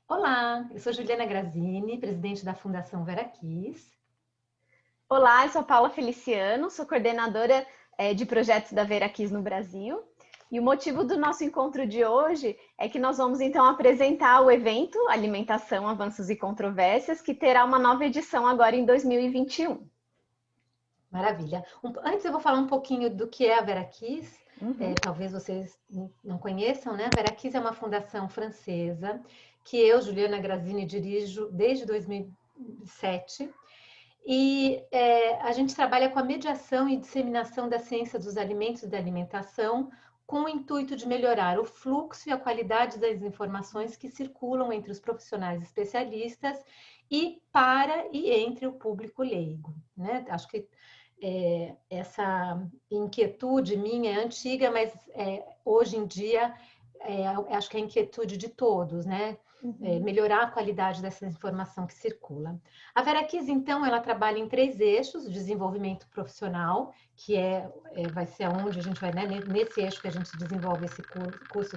Olá, eu sou Juliana Grazini, presidente da Fundação Veraquis. Olá, eu sou a Paula Feliciano, sou coordenadora de projetos da Veraquis no Brasil. E o motivo do nosso encontro de hoje é que nós vamos então apresentar o evento Alimentação, Avanços e Controvérsias, que terá uma nova edição agora em 2021. Maravilha. Antes eu vou falar um pouquinho do que é a Veraquis. Uhum. Talvez vocês não conheçam, né? A Veraquis é uma fundação francesa que eu, Juliana Grazini, dirijo desde 2007. A gente trabalha com a mediação e disseminação da ciência dos alimentos e da alimentação, com o intuito de melhorar o fluxo e a qualidade das informações que circulam entre os profissionais especialistas e para e entre o público leigo, né? Acho que essa inquietude minha é antiga, mas hoje em dia acho que é a inquietude de todos, né? Uhum. Melhorar a qualidade dessa informação que circula. A Veraquis, então, ela trabalha em 3 eixos: desenvolvimento profissional, que vai ser onde a gente vai, né, nesse eixo que a gente desenvolve esse curso,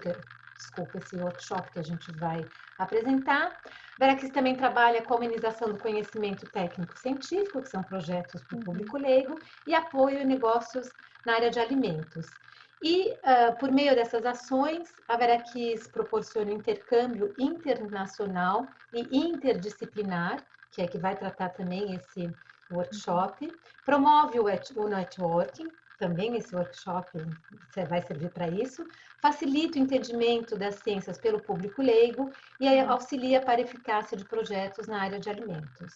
esse workshop que a gente vai apresentar. A Veraquis também trabalha com a humanização do conhecimento técnico-científico, que são projetos para o Uhum. público leigo, e apoio a negócios na área de alimentos. Por meio dessas ações, a Veraquis proporciona intercâmbio internacional e interdisciplinar, que vai tratar também esse workshop, promove o networking, também esse workshop vai servir para isso, facilita o entendimento das ciências pelo público leigo e auxilia para a eficácia de projetos na área de alimentos.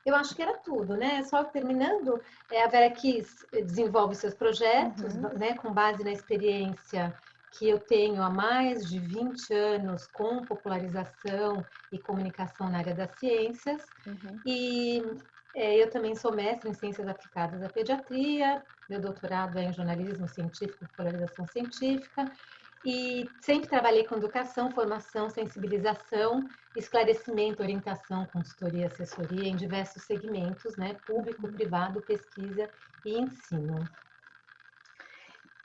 Eu acho que era tudo, né? Só terminando, a Veraquis desenvolve seus projetos, Uhum. né, com base na experiência que eu tenho há mais de 20 anos com popularização e comunicação na área das ciências. Uhum. E eu também sou mestre em ciências aplicadas à pediatria, meu doutorado é em jornalismo científico e popularização científica, e sempre trabalhei com educação, formação, sensibilização, esclarecimento, orientação, consultoria, assessoria em diversos segmentos, né? Público, privado, pesquisa e ensino.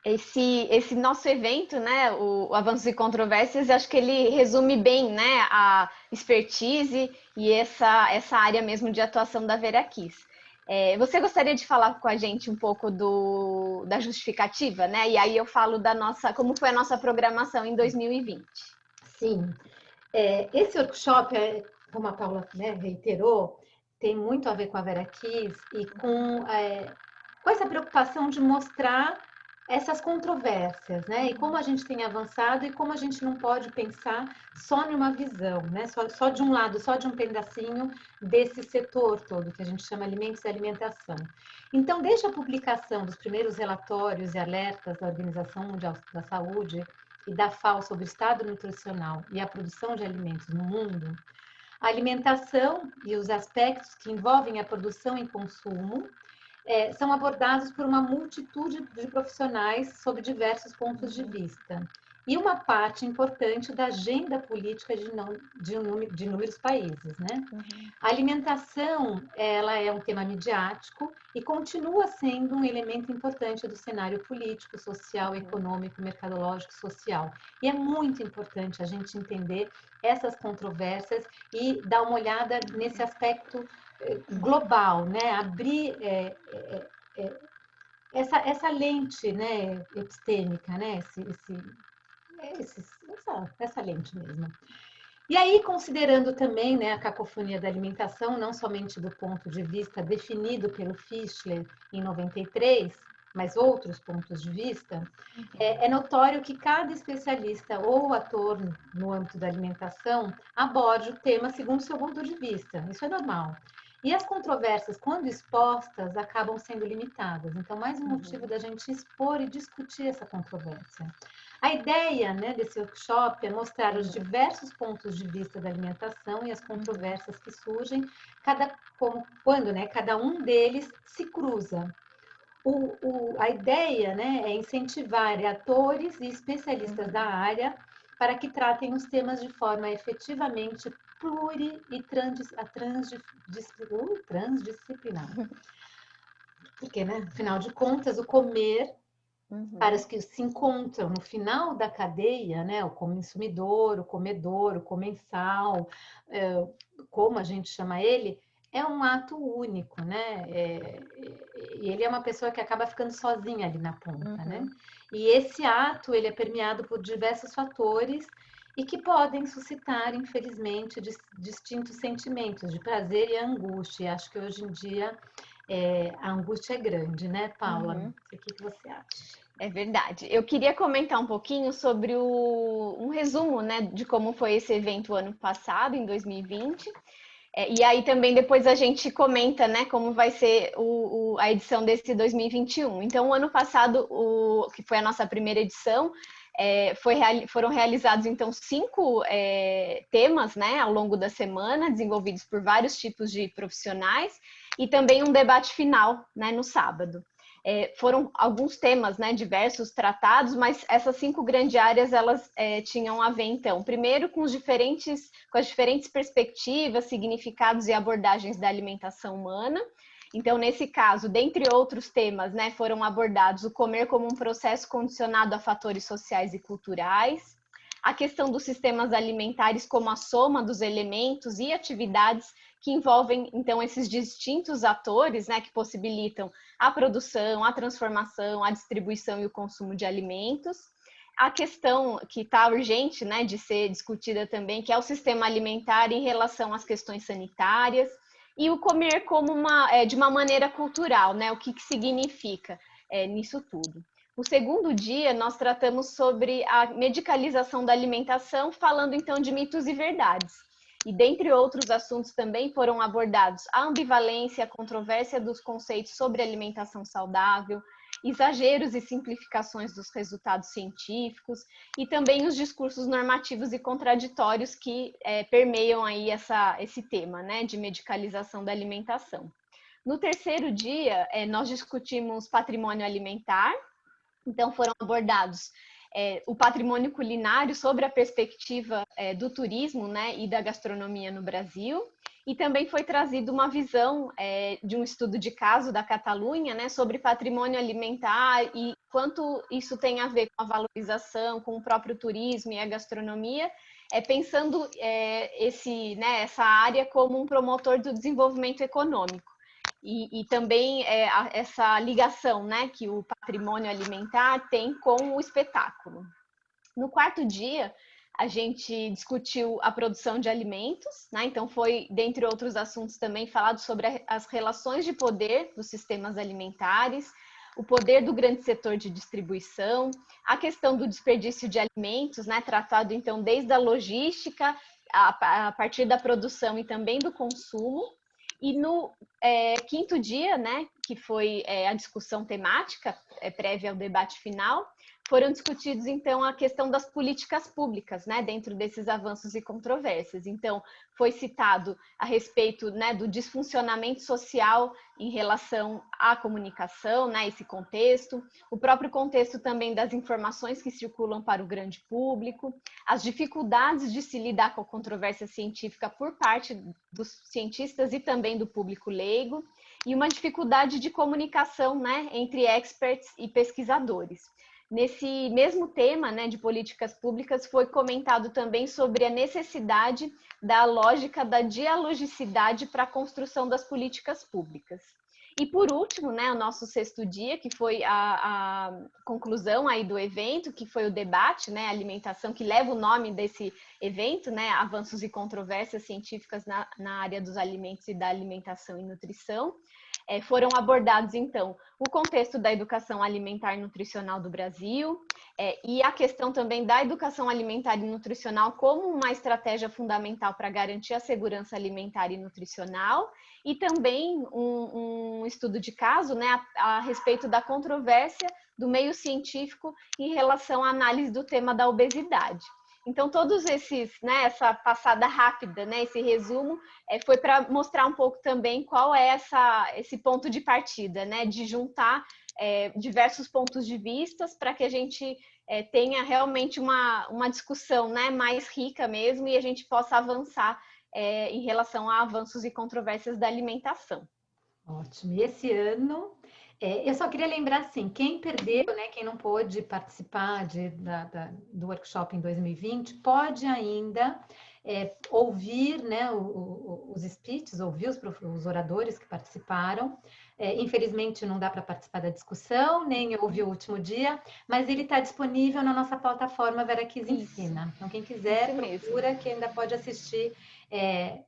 Esse nosso evento, né, o Avanços e Controvérsias, acho que ele resume bem, né, a expertise e essa área mesmo de atuação da Veraquis. Você gostaria de falar com a gente um pouco da justificativa, né? E aí eu falo como foi a nossa programação em 2020. Sim, esse workshop, como a Paula, né, reiterou, tem muito a ver com a Veraquis e com essa preocupação de mostrar essas controvérsias, né? E como a gente tem avançado e como a gente não pode pensar só numa visão, né? Só de um lado, só de um pedacinho desse setor todo que a gente chama alimentos e alimentação. Então, desde a publicação dos primeiros relatórios e alertas da Organização Mundial da Saúde e da FAO sobre o estado nutricional e a produção de alimentos no mundo, a alimentação e os aspectos que envolvem a produção e consumo são abordados por uma multitude de profissionais sob diversos pontos de vista. E uma parte importante da agenda política de inúmeros países, né? Uhum. A alimentação, ela é um tema midiático e continua sendo um elemento importante do cenário político, social, econômico, mercadológico, social. E é muito importante a gente entender essas controvérsias e dar uma olhada nesse aspecto global, né? Abrir essa lente, né, epistêmica, né? Essa lente mesmo. E aí, considerando também, né, a cacofonia da alimentação, não somente do ponto de vista definido pelo Fischler em 93, mas outros pontos de vista, é notório que cada especialista ou ator no âmbito da alimentação aborde o tema segundo seu ponto de vista. Isso é normal. E as controvérsias, quando expostas, acabam sendo limitadas. Então, mais um motivo da gente expor e discutir essa controvérsia. A ideia, né, desse workshop é mostrar os diversos pontos de vista da alimentação e as controvérsias que surgem quando, né, cada um deles se cruza. A ideia, né, é incentivar atores e especialistas da área para que tratem os temas de forma efetivamente e transdisciplinar. Porque, né, afinal de contas, o comer para os que se encontram no final da cadeia, né? O consumidor, o comedor, o comensal, como a gente chama ele, é um ato único, né? E ele é uma pessoa que acaba ficando sozinha ali na ponta, né? E esse ato, ele é permeado por diversos fatores e que podem suscitar, infelizmente, distintos sentimentos de prazer e angústia. E acho que hoje em dia a angústia é grande, né, Paula? O que você acha? É verdade. Eu queria comentar um pouquinho sobre um resumo, né, de como foi esse evento ano passado, em 2020. E aí também depois a gente comenta, né, como vai ser a edição desse 2021. Então, o ano passado, que foi a nossa primeira edição, foram realizados, então, 5 temas, né, ao longo da semana, desenvolvidos por vários tipos de profissionais, e também um debate final, né, no sábado. Foram alguns temas, né, diversos tratados, mas essas 5 grandes áreas, elas tinham a ver, então, primeiro com as diferentes perspectivas, significados e abordagens da alimentação humana. Então, nesse caso, dentre outros temas, né, foram abordados o comer como um processo condicionado a fatores sociais e culturais, a questão dos sistemas alimentares como a soma dos elementos e atividades que envolvem, então, esses distintos atores, né, que possibilitam a produção, a transformação, a distribuição e o consumo de alimentos. A questão que está urgente, né, de ser discutida também, que é o sistema alimentar em relação às questões sanitárias, e o comer como de uma maneira cultural, né, o que significa nisso tudo. O segundo dia, nós tratamos sobre a medicalização da alimentação, falando então de mitos e verdades. E dentre outros assuntos também foram abordados a ambivalência, a controvérsia dos conceitos sobre alimentação saudável, exageros e simplificações dos resultados científicos e também os discursos normativos e contraditórios que permeiam aí esse tema, né, de medicalização da alimentação. No terceiro dia, nós discutimos patrimônio alimentar. Então, foram abordados o patrimônio culinário sobre a perspectiva do turismo, né, e da gastronomia no Brasil. E também foi trazida uma visão de um estudo de caso da Catalunha, né, sobre patrimônio alimentar e quanto isso tem a ver com a valorização, com o próprio turismo e a gastronomia, pensando essa área como um promotor do desenvolvimento econômico. E também essa ligação, né, que o patrimônio alimentar tem com o espetáculo. No quarto dia, a gente discutiu a produção de alimentos, né? Então foi, dentre outros assuntos também, falado sobre as relações de poder dos sistemas alimentares, o poder do grande setor de distribuição, a questão do desperdício de alimentos, né? Tratado então desde a logística, a partir da produção e também do consumo. E no quinto dia, né, que foi a discussão temática prévia ao debate final, foram discutidos, então, a questão das políticas públicas, né, dentro desses avanços e controvérsias. Então, foi citado a respeito, né, do disfuncionamento social em relação à comunicação, né, esse contexto, o próprio contexto também das informações que circulam para o grande público, as dificuldades de se lidar com a controvérsia científica por parte dos cientistas e também do público leigo, e uma dificuldade de comunicação, né, entre experts e pesquisadores. Nesse mesmo tema, né, de políticas públicas, foi comentado também sobre a necessidade da lógica da dialogicidade para a construção das políticas públicas. E por último, né, o nosso sexto dia, que foi a conclusão aí do evento, que foi o debate, né, alimentação, que leva o nome desse evento, né, avanços e controvérsias científicas na área dos alimentos e da alimentação e nutrição. Foram abordados, então, o contexto da educação alimentar e nutricional do Brasil e a questão também da educação alimentar e nutricional como uma estratégia fundamental para garantir a segurança alimentar e nutricional, e também um estudo de caso, né, a respeito da controvérsia do meio científico em relação à análise do tema da obesidade. Então, todos esses, né, essa passada rápida, né, esse resumo, foi para mostrar um pouco também qual é esse ponto de partida, né, de juntar diversos pontos de vista para que a gente tenha realmente uma discussão, né, mais rica mesmo e a gente possa avançar em relação a avanços e controvérsias da alimentação. Ótimo. E esse ano Eu só queria lembrar, assim, quem perdeu, né, quem não pôde participar do workshop em 2020, pode ainda ouvir, né, os speeches, ouvir os oradores que participaram. Infelizmente, não dá para participar da discussão, nem ouvir o último dia, mas ele está disponível na nossa plataforma Veraquiz Ensina. Então, quem quiser, procura, que ainda pode assistir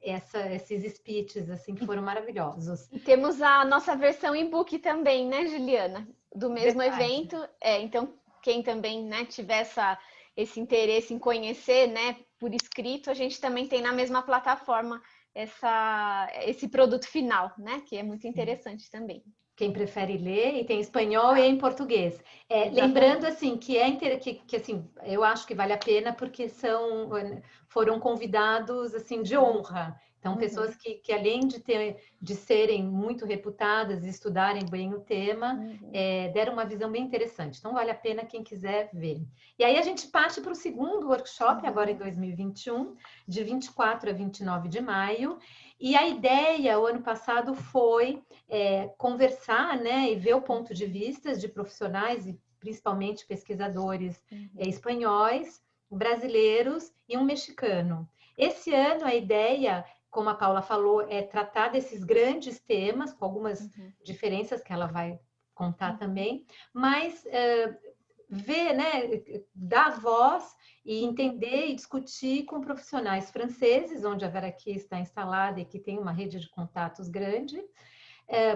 esses speeches, assim, que foram maravilhosos. E temos a nossa versão e-book também, né, Juliana? Do mesmo Verdade. evento. Então, quem também, né, tiver esse interesse em conhecer, né, por escrito, a gente também tem na mesma plataforma esse produto final, né, que é muito interessante também. Quem prefere ler, e tem espanhol e em português. Lembrando, assim, que assim, eu acho que vale a pena porque foram convidados, assim, de honra. Então, pessoas que além de serem muito reputadas e estudarem bem o tema, deram uma visão bem interessante. Então, vale a pena quem quiser ver. E aí, a gente parte para o segundo workshop, agora em 2021, de 24 a 29 de maio. E a ideia, o ano passado, foi conversar, né, e ver o ponto de vista de profissionais, e principalmente pesquisadores espanhóis, brasileiros e um mexicano. Esse ano, a ideia, como a Paula falou, é tratar desses grandes temas, com algumas diferenças que ela vai contar também, mas ver, né, dar voz e entender e discutir com profissionais franceses, onde a Veraquiz está instalada e que tem uma rede de contatos grande.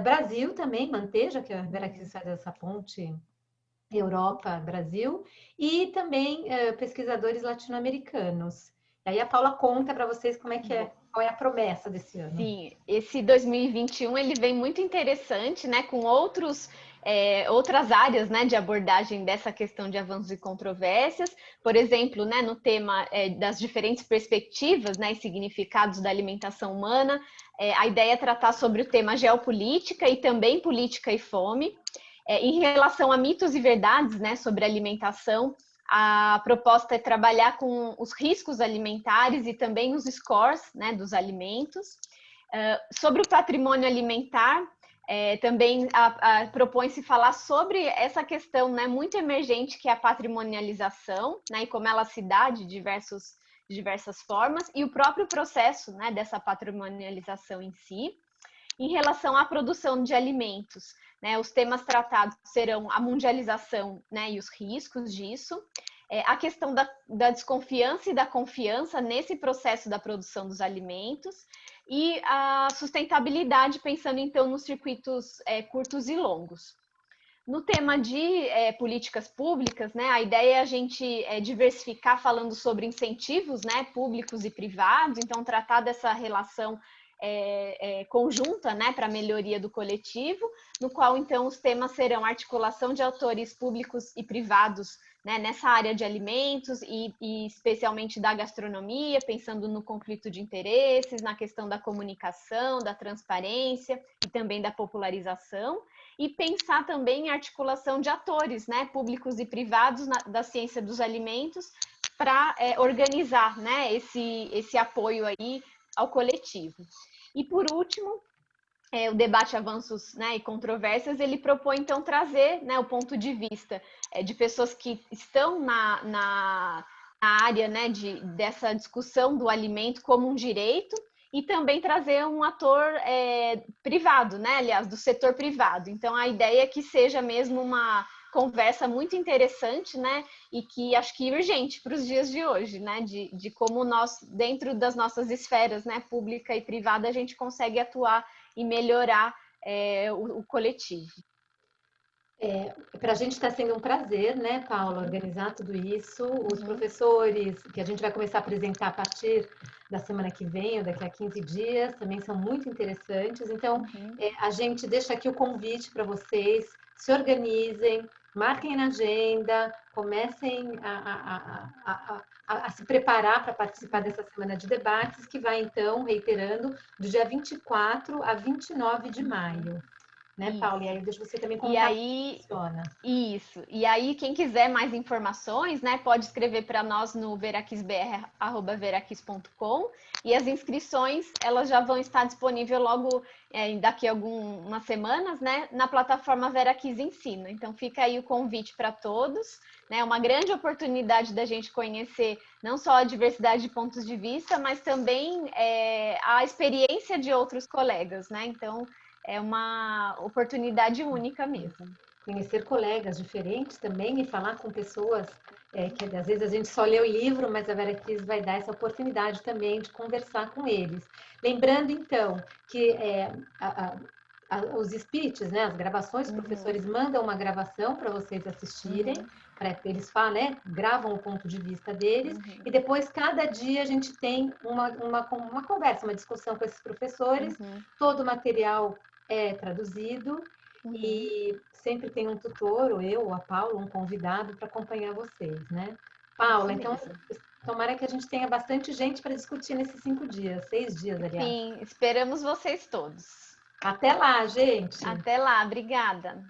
Brasil também, manter, que a Veraquiz faz essa ponte Europa-Brasil, e também pesquisadores latino-americanos. Aí a Paula conta para vocês como é que qual é a promessa desse ano. Sim, esse 2021 ele vem muito interessante, né, com outras áreas, né, de abordagem dessa questão de avanços e controvérsias. Por exemplo, né, no tema das diferentes perspectivas, né, e significados da alimentação humana, a ideia é tratar sobre o tema geopolítica e também política e fome. Em relação a mitos e verdades, né, sobre alimentação, a proposta é trabalhar com os riscos alimentares e também os scores, né, dos alimentos. Sobre o patrimônio alimentar, também propõe-se falar sobre essa questão, né, muito emergente, que é a patrimonialização, né, e como ela se dá de diversas formas, e o próprio processo, né, dessa patrimonialização em si. Em relação à produção de alimentos, né, os temas tratados serão a mundialização, né, e os riscos disso, a questão da desconfiança e da confiança nesse processo da produção dos alimentos, e a sustentabilidade, pensando então nos circuitos curtos e longos. No tema de políticas públicas, né, a ideia é a gente diversificar falando sobre incentivos, né, públicos e privados, então tratar dessa relação conjunta, né, para a melhoria do coletivo, no qual então os temas serão articulação de atores públicos e privados, né, nessa área de alimentos e especialmente da gastronomia, pensando no conflito de interesses, na questão da comunicação, da transparência e também da popularização, e pensar também em articulação de atores, né, públicos e privados da ciência dos alimentos para organizar, né, esse apoio aí ao coletivo. E por último, o debate avanços, né, e controvérsias, ele propõe então trazer, né, o ponto de vista de pessoas que estão na área, né, dessa discussão do alimento como um direito, e também trazer um ator privado, né, aliás, do setor privado. Então a ideia é que seja mesmo uma conversa muito interessante, né, e que acho que urgente para os dias de hoje, né, de como nós, dentro das nossas esferas, né, pública e privada, a gente consegue atuar e melhorar o coletivo. Para a gente está sendo um prazer, né, Paula, organizar tudo isso. Os professores, que a gente vai começar a apresentar a partir da semana que vem, ou daqui a 15 dias, também são muito interessantes. Então, a gente deixa aqui o convite para vocês, se organizem, marquem na agenda, comecem a se preparar para participar dessa semana de debates, que vai, então, reiterando, do dia 24 a 29 de maio. né, Paula? E aí deixa você também E contar aí, como funciona. isso. E aí, quem quiser mais informações, né, pode escrever para nós no veraquisbr@veraquis.com, e as inscrições, elas já vão estar disponíveis logo daqui a algumas semanas, né, na plataforma Veraquis Ensina. Então fica aí o convite para todos, né? Uma grande oportunidade da gente conhecer não só a diversidade de pontos de vista, mas também a experiência de outros colegas, né? Então é uma oportunidade única mesmo. Conhecer colegas diferentes também e falar com pessoas que às vezes a gente só lê o livro, mas a Veraquis vai dar essa oportunidade também de conversar com eles. Lembrando, então, que os speeches, né, as gravações, os professores mandam uma gravação para vocês assistirem, para eles falam, né, gravam o ponto de vista deles, e depois, cada dia, a gente tem uma conversa, uma discussão com esses professores, todo o material é traduzido, e sempre tem um tutor, ou eu, ou a Paula, um convidado para acompanhar vocês, né? Paula, então, tomara que a gente tenha bastante gente para discutir nesses 5 dias, 6 dias, aliás. Sim, esperamos vocês todos. Até lá, gente! Até lá, obrigada.